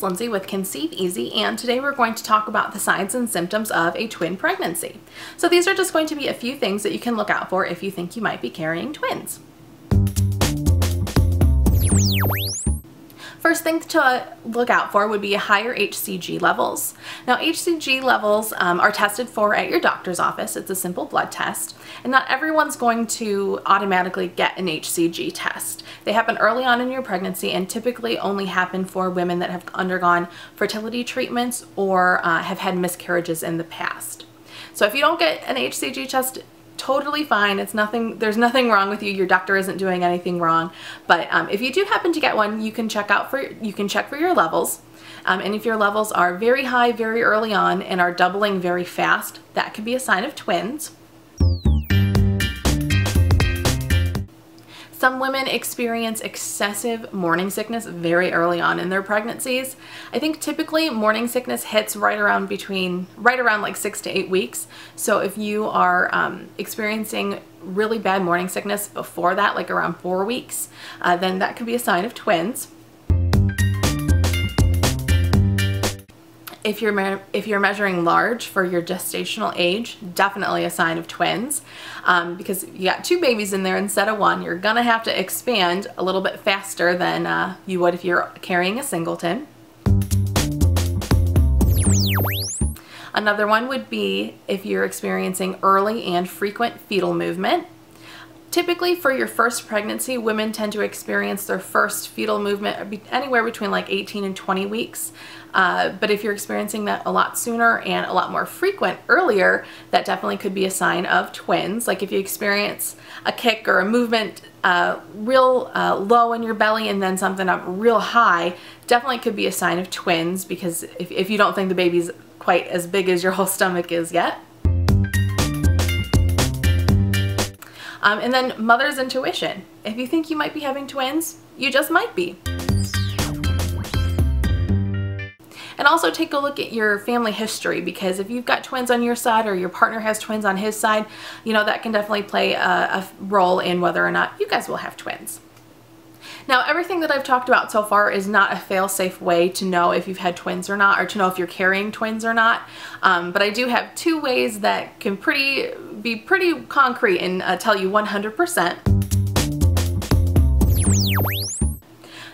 it's Lindsay with Conceive Easy, and today we're going to talk about the signs and symptoms of a twin pregnancy. So these are just going to be a few things that you can look out for if you think you might be carrying twins. First thing to look out for would be higher HCG levels. Now HCG levels are tested for at your doctor's office. It's a simple blood test, and not everyone's going to automatically get an HCG test. They happen early on in your pregnancy and typically only happen for women that have undergone fertility treatments or have had miscarriages in the past. So if you don't get an HCG test, totally fine. It's nothing, there's nothing wrong with you. Your doctor isn't doing anything wrong. But if you do happen to get one, you can check for your levels. And if your levels are very high very early on and are doubling very fast, that could be a sign of twins. Some women experience excessive morning sickness very early on in their pregnancies. I think typically morning sickness hits right around like 6 to 8 weeks. So if you are experiencing really bad morning sickness before that, like around 4 weeks, then that could be a sign of twins. If you're measuring large for your gestational age, definitely a sign of twins, because you got 2 babies in there instead of 1. You're gonna have to expand a little bit faster than you would if you're carrying a singleton. Another one would be if you're experiencing early and frequent fetal movement. Typically for your first pregnancy, women tend to experience their first fetal movement anywhere between like 18 and 20 weeks. But if you're experiencing that a lot sooner and a lot more frequent earlier, that definitely could be a sign of twins. Like if you experience a kick or a movement real low in your belly and then something up real high, definitely could be a sign of twins, because if you don't think the baby's quite as big as your whole stomach is yet. And then mother's intuition. If you think you might be having twins, you just might be. And also take a look at your family history, because if you've got twins on your side or your partner has twins on his side, you know, that can definitely play a role in whether or not you guys will have twins. Now, everything that I've talked about so far is not a fail-safe way to know if you've had twins or not, or to know if you're carrying twins or not. But I do have 2 ways that can be pretty concrete and tell you 100%.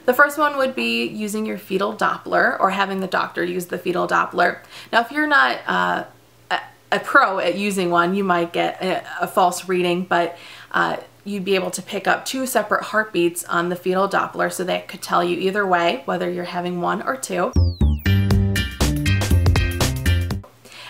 The first one would be using your fetal Doppler, or having the doctor use the fetal Doppler. Now, if you're not a pro at using one, you might get a false reading, but you'd be able to pick up 2 separate heartbeats on the fetal Doppler, so that could tell you either way whether you're having 1 or 2.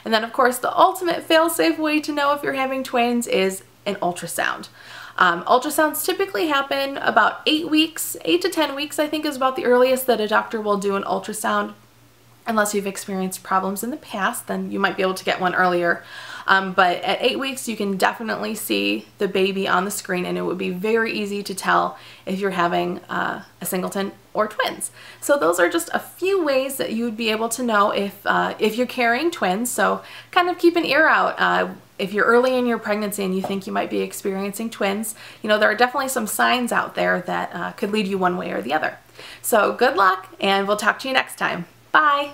And then of course the ultimate fail-safe way to know if you're having twins is an ultrasound. Ultrasounds typically happen about 8 weeks, 8 to 10 weeks I think is about the earliest that a doctor will do an ultrasound. Unless you've experienced problems in the past, then you might be able to get one earlier. But at 8 weeks, you can definitely see the baby on the screen, and it would be very easy to tell if you're having a singleton or twins. So those are just a few ways that you would be able to know if you're carrying twins. So kind of keep an ear out. If you're early in your pregnancy and you think you might be experiencing twins, you know, there are definitely some signs out there that could lead you one way or the other. So good luck, and we'll talk to you next time. Bye!